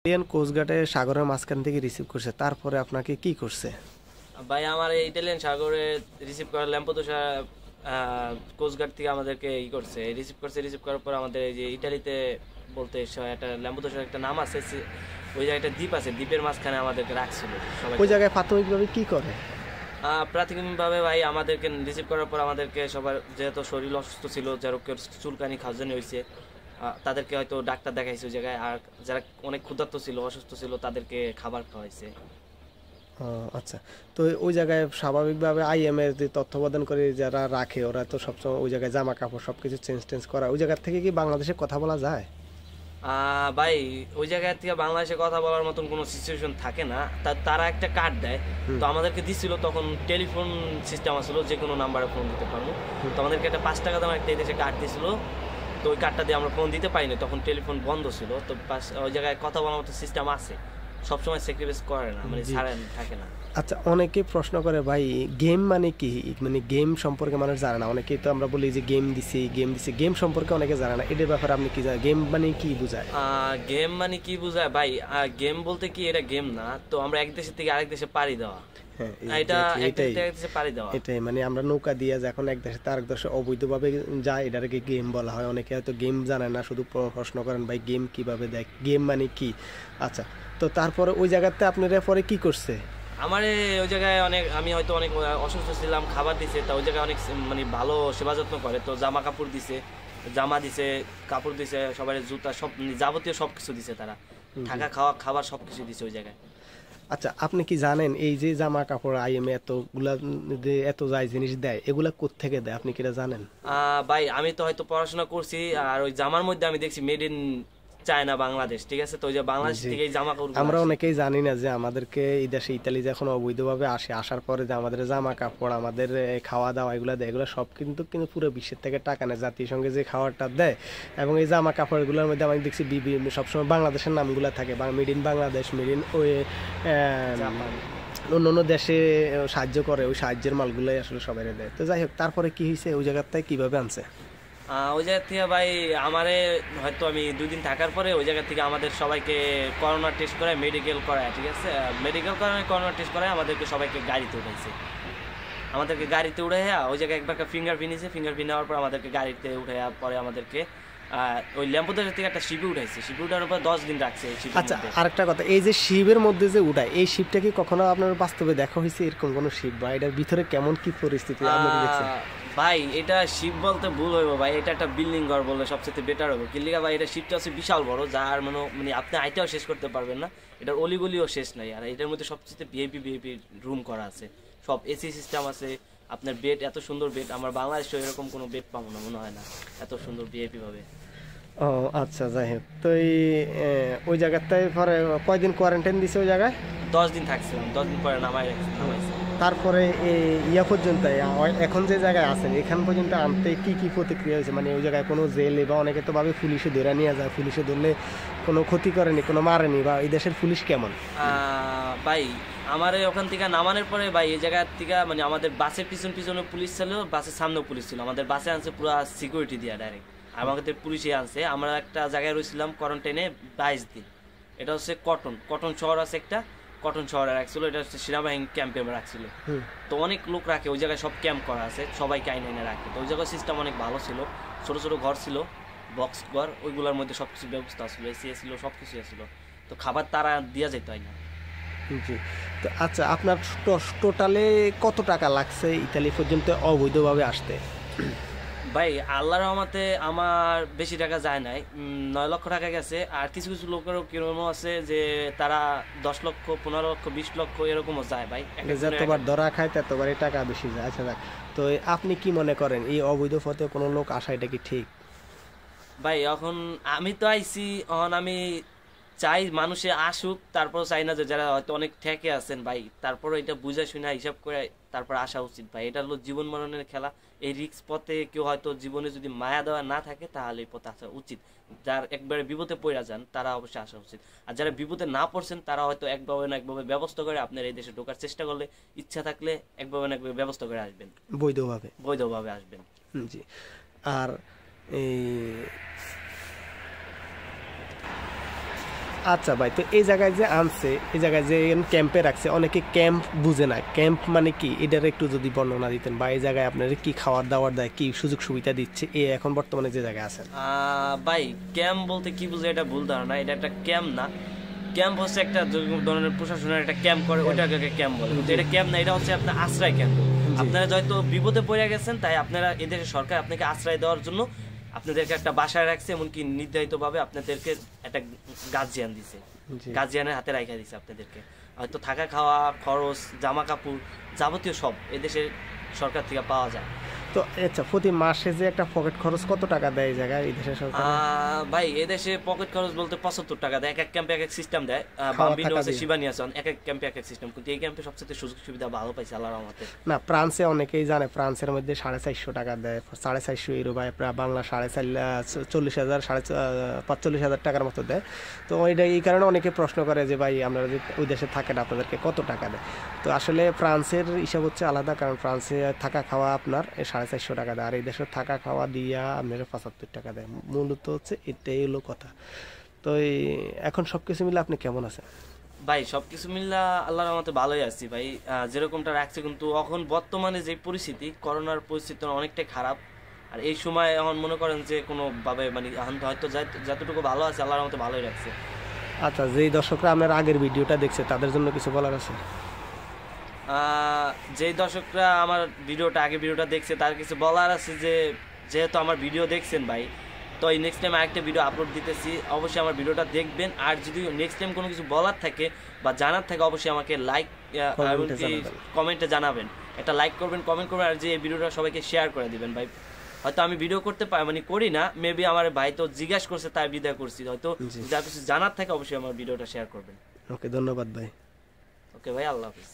Indian কোস্টগার্ডে সাগরের মাঝখান থেকে রিসিভ করছে, তারপরে আপনাকে কি করছে? ভাই আমার এই ইটালিয়ান সাগরে রিসিভ করা ল্যাম্পোদোসা কোস্টগার্ড থেকে আমাদেরকে করছে, রিসিভ করার পর আমাদের এই যে ইটালিতে বলতে একটা ল্যাম্পোদোসার একটা নাম আছে, ওই জায়গায় একটা দ্বীপ আছে, দ্বীপের মাঝখানে আমাদেরকে রাখছিল সবাই। ওই জায়গায় প্রাথমিকভাবে কি করে? প্রাথমিকভাবে ভাই আমাদেরকে রিসিভ করার পর আমাদেরকে সবার যেহেতু শরীর অসুস্থ ছিল, যারা কেউ চুলকানি খাওয়ানি হয়েছে, তাদেরকে হয়তো ডাক্তার দেখাইছে ওই জায়গায়। আর যারা অনেক ক্ষুধার্ত ছিল, অসুস্থ ছিল, তাদেরকে খাবার খাওয়াইছে। আচ্ছা, তো ওই জায়গায় স্বাভাবিকভাবে আইএমএর যে তত্ত্বাবধান করে যারা রাখে, ওরা তো সবসময় ওই জায়গায় জামা কাপড় সবকিছু চেঞ্জ করা, ওই জায়গা থেকে কি বাংলাদেশে কথা বলা যায়? ভাই ওই জায়গা থেকে বাংলাদেশে কথা বলার মতন কোনো সিচুয়েশন থাকে না। তারা একটা কার্ড দেয়, তো আমাদেরকে দিছিল, তখন টেলিফোন সিস্টেম আসছিল, যে কোনো নাম্বারে ফোন দিতে পারবো। তো আমাদেরকে একটা 5 টাকা দামের একটা দেশে কার্ড দিছিল, তো ওই কার্ডটা দিয়ে আমরা ফোন দিতে পারিনি, তখন টেলিফোন বন্ধ ছিল। তো ওই জায়গায় কথা বলার মতো সিস্টেম আছে, সবসময় স্যাক্রিফাইস করে না, মানে ছাড়েন থাকে না। আচ্ছা, অনেকে প্রশ্ন করে ভাই গেম মানে কি, মানে গেম সম্পর্কে মানুষ জানে না। অনেকেই তো আমরা বলি যে গেম দিছি, গেম সম্পর্কে অনেকে জানে না। এটার ব্যাপারে আপনি কি জানেন? গেম মানে কি বোঝায়? গেম মানে কি বোঝায় ভাই, গেম বলতে কি, এটা গেম না তো, আমরা এক দেশের থেকে আরেক দেশে পাড়ি দেওয়া। এটাই মানে আমরা নৌকা দিয়ে যখন এক দেশে আরেক দেশে অবৈধভাবে যায়, এটাকে গেম বলা হয়। অনেকে হয়তো গেম জানে না, শুধু প্রশ্ন করেন ভাই গেম কিভাবে দেখ, গেম মানে কি। আচ্ছা, তো তারপরে ওই জায়গাতে আপনারা পরে কি করছে? আমার ওই জায়গায় আমি হয়তো অনেক অসুস্থ ছিলাম, খাবার দিছে, তা ওই জায়গায় অনেক মানে ভালো সেবা যত্ন করে, তো জামা কাপড় দিছে, জামা দিছে, কাপড় দিছে, সবাই জুতা, সব যাবতীয় সবকিছু দিছে, তারা থাকা খাওয়া খাবার সবকিছু দিছে ওই জায়গায়। আচ্ছা, আপনি কি জানেন এই যে জামা কাপড় আইএমএ এতগুলা এত যাই জিনিস দেয়, এগুলা কোত্থেকে দেয় আপনি কি এটা জানেন? ভাই আমি তো হয়তো পড়াশোনা করছি, আর ওই জামার মধ্যে আমি দেখছি মেড ইন চায়না বাংলাদেশ, ঠিক আছে, তো ওই যে বাংলাদেশ থেকে জামা কাপড় আমরা অনেকেই জানি না যে আমাদেরকে এই দেশে ইতালি যখন অবৈধভাবে আসার পরে যে আমাদের জামা কাপড়, আমাদের খাওয়া দাওয়া এগুলো দেয়, এগুলো সব কিন্তু পুরো বিশ্বের থেকে টাকা নেয়। জাতিসংঘে যে খাবারটা দেয় এবং এই জামা কাপড় এগুলোর মধ্যে আমি দেখছি বিভিন্ন সবসময় বাংলাদেশের নামগুলো থাকে, made in Bangladesh, made in ওই অন্য অন্য দেশে সাহায্য করে, ওই সাহায্যের মালগুলোই আসলে সবাই দেয়। তো যাই হোক, তারপরে কি হয়েছে, ওই জায়গাটায় কিভাবে আনছে? ওই জায়গা থেকে ভাই আমারে হয়তো আমি 2 দিন থাকার পরে ওই জায়গা থেকে আমাদের সবাইকে করোনা টেস্ট করায়, মেডিকেল করায়, ঠিক আছে, মেডিকেল করায়, করোনা টেস্ট করায়, আমাদেরকে সবাইকে গাড়িতে উঠাইছে। আমাদেরকে গাড়িতে উঠে ওই জায়গায় একবার ফিঙ্গারপ্রিন্ট নিয়েছে, ফিঙ্গারপ্রিন্ট নেওয়ার পর আমাদেরকে গাড়িতে উঠে পরে আমাদেরকে ওই ল্যাম্পোদের থেকে একটা শিপে উঠাইছে, শিপে উঠার উপর 10 দিন রাখছে। আচ্ছা, আরেকটা কথা, এই যে শিপের মধ্যে যে উঠায়, এই শিপটা কি কখনো আপনার বাস্তবে দেখা হয়েছে এরকম কোনো শিপ, বা এটার ভিতরে কেমন কি পরিস্থিতি আপনি দেখছেন? ভাই এটা শিপ বলতে ভুল হইব ভাই, এটা একটা বিল্ডিং ঘর বললে সবচেয়ে বেটার হবে। কিল্লিগা ভাই এটা শিপটা হচ্ছে বিশাল বড়, যার মানে আপনি আইটাও শেষ করতে পারবেন না, এটার অলিগলিও শেষ নাই। আর এটার মধ্যে সবচেয়ে ভিআইপি রুম করা আছে, সব এসি সিস্টেম আছে, আপনার বেড, এত সুন্দর বেড আমার বাংলাদেশে এরকম কোনো বেড পাবো না মনে হয় না, এত সুন্দর ভিআইপি ভাবে। ও আচ্ছা, যাই হোক, তো ওই জায়গাটায় পরে কয়দিন কোয়ারেন্টাইন দিছে ওই জায়গায়? 10 দিন থাকছিলাম, 10 দিন পরে নামাইছে। তারপরে ইয়া পর্যন্ত এখন যে জায়গায় আছেন এখান পর্যন্ত আনতে কি কি প্রতিক্রিয়া হয়েছে? মানে ওই জায়গায় কোনো জেলে বা অনেকে তো ভাবে পুলিশে ধরে নিয়ে যায়, পুলিশে ধরলে কোনো ক্ষতি করেনি, কোনো মারেনি, বা এই দেশের পুলিশ কেমন? ভাই আমার ওখান থেকে নামানোর পরে ভাই এই জায়গা থেকে মানে আমাদের বাসের পিছনে পুলিশ ছিল, বাসের সামনেও পুলিশ ছিল, আমাদের বাসে আনছে পুরো সিকিউরিটি দিয়া ডাইরেক্ট, আমাদের পুলিশে আনছে। আমরা একটা জায়গায় রয়েছিলাম কোয়ারেন্টাইনে 22 দিন। এটা হচ্ছে কটন শহর আছে একটা, কটন শহরে রাখছিল, এটা হচ্ছে সেনাবাহিনী ক্যাম্পে রাখছিল। তো অনেক লোক রাখে ওই জায়গায়, সব ক্যাম্প করা আছে, সবাইকে আইনে এনে রাখে। তো ওই জায়গায় সিস্টেম অনেক ভালো ছিল, ছোট ছোট ঘর ছিল, বক্স ঘর, ওইগুলোর মধ্যে সবকিছু ব্যবস্থা ছিল, এসি ছিল, সবকিছু ছিল। তো খাবার তারা দিয়া যেত হয় না। জি, তো আচ্ছা, আপনার টোটালে কত টাকা লাগছে ইতালি পর্যন্ত অবৈধভাবে আসতে? ভাই আল্লাহর রহমতে আমার বেশি টাকা যায় নাই, 9 লক্ষ টাকা গেছে। আর কিছু কিছু লোকেরও কিরকম আছে যে তারা 10 লক্ষ, 15 লক্ষ, 20 লক্ষ এরকমও যায় ভাই, যতবার ধরা খায় ততবারই টাকা বেশি যায়। আচ্ছা, তো আপনি কি মনে করেন এই অবৈধ পথে কোনো লোক আসা এটা কি ঠিক? ভাই এখন আমি তো আইছি, এখন আমি চাই মানুষে আসুক, তারপর চাই না যে যারা হয়তো অনেক ঠেকে আছেন ভাই, তারপর এটা বুঝে শুনে হিসাব করে তারপর আসা উচিত ভাই। এটা হলো জীবন মরণের খেলা, এই রিস্ক পথে কেউ হয়তো জীবনে যদি মায়া দেওয়া না থাকে তাহলে এই পথে আসা উচিত। যার একবারে বিপদে পড়া যান তারা অবশ্যই আসা উচিত, আর যারা বিপদে না পড়ছেন তারা হয়তো একভাবে না একভাবে ব্যবস্থা করে আপনার এই দেশে ঢোকার চেষ্টা করলে, ইচ্ছা থাকলে একভাবে না একভাবে ব্যবস্থা করে আসবেন, বৈধভাবে আসবেন। জি, আর এই আচ্ছা ভাই, তো এই জায়গায় যে আনছে, এই জায়গায় যে ক্যাম্পে রাখছে, অনেকে ক্যাম্প বুঝে না, ক্যাম্প মানে কি এটার একটু যদি বর্ণনা দিতেন, বা এই জায়গায় আপনার কি খাওয়ার দাওয়ার দেয়, কি সুযোগ সুবিধা দিচ্ছে এই এখন বর্তমানে যে জায়গায় আছেন? ভাই ক্যাম্প বলতে কি বুঝে এটা ভুল ধারণা, এটা একটা ক্যাম্প না। ক্যাম্প হচ্ছে একটা ধরনের প্রশাসনের একটা ক্যাম্প করে, ওইটাকে ক্যাম্প বলে। কিন্তু এটা ক্যাম্প না, এটা হচ্ছে আপনার আশ্রয় ক্যাম্প। আপনারা হয়তো বিপদে পড়ে গেছেন, তাই আপনারা এদেশের সরকার আপনাকে আশ্রয় দেওয়ার জন্য আপনাদেরকে একটা বাসায় রাখছে, এমনকি নির্ধারিতভাবে আপনাদেরকে একটা গার্জিয়ান দিছে, গার্জিয়ানের হাতে রাখা দিছে আপনাদেরকে। হয়তো থাকা খাওয়া খরচ, জামা কাপড়, যাবতীয় সব এদেশের সরকার থেকে পাওয়া যায়। তো আচ্ছা, প্রতি মাসে যে একটা পকেট খরচ কত টাকা দেয় এই জায়গায় এই দেশের সরকার? ভাই এদেশে পকেট খরচ বলতে 75 টাকা দেয়। এক এক ক্যাম্পে এক এক সিস্টেম দেয়। বাম্বিনো আছে, শিবানী আছে, এক এক ক্যাম্পে এক এক সিস্টেম। কিন্তু এই ক্যাম্পে সবচেয়ে সুযোগ সুবিধা ভালো পাইছে আল্লাহর রহমতে। না, ফ্রান্সে অনেকেই জানে, ফ্রান্সের মধ্যে 450 টাকা দেয়, 450 ইউরো বা প্রায় বাংলা 40,000 45,000 টাকার মতো দেয়। তো ওইটা এই কারণে অনেকে প্রশ্ন করে যে ভাই আপনারা যে ওই দেশে থাকেন আপনাদেরকে কত টাকা দেয়। তো আসলে ফ্রান্সের হিসাব হচ্ছে আলাদা, কারণ ফ্রান্সে থাকা খাওয়া আপনার 450 টাকা দেয়, আর এই দেশে থাকা খাওয়া দিয়া আপনার 75 টাকা দেয়। মূলত হচ্ছে এটাই হলো কথা। তো এখন সবকিছু মিলে আপনি কেমন আছেন? ভাই সবকিছু মিল্লা আল্লাহর রহমতে ভালোই আছি ভাই। যেরকমটা রাখছে, কিন্তু এখন বর্তমানে যে পরিস্থিতি, করোনার পরিস্থিতি অনেকটাই খারাপ। আর এই সময় এখন মনে করেন যে কোনোভাবে মানে এখন হয়তো যতটুকু ভালো আছে আল্লাহর রহমতে ভালোই রাখছে। আচ্ছা, যেই দর্শকরা আপনার আগের ভিডিওটা দেখছে তাদের জন্য কিছু বলার আছে? যেই দর্শকরা আমার আগে ভিডিওটা দেখছে তার কিছু বলার আছে যে, যেহেতু আমার ভিডিও দেখছেন ভাই, তো এই নেক্সট টাইম আরেকটা ভিডিও আপলোড দিতেছি, অবশ্যই আমার ভিডিওটা দেখবেন। আর যদি নেক্সট টাইম কোনো কিছু বলার থাকে বা জানার থাকে, অবশ্যই আমাকে লাইক কমেন্টে জানাবেন। একটা লাইক করবেন, কমেন্ট করবেন, আর যে এই ভিডিওটা সবাইকে শেয়ার করে দিবেন ভাই। হয়তো আমি ভিডিও করতে মানে করি না, মেবি আমার ভাই তো জিজ্ঞাসা করছে তাই ভিডিও করছি, হয়তো যা কিছু জানার থাকে অবশ্যই আমার ভিডিওটা শেয়ার করবেন। ওকে, ধন্যবাদ ভাই। ওকে ভাই, আল্লাহ হাফিজ।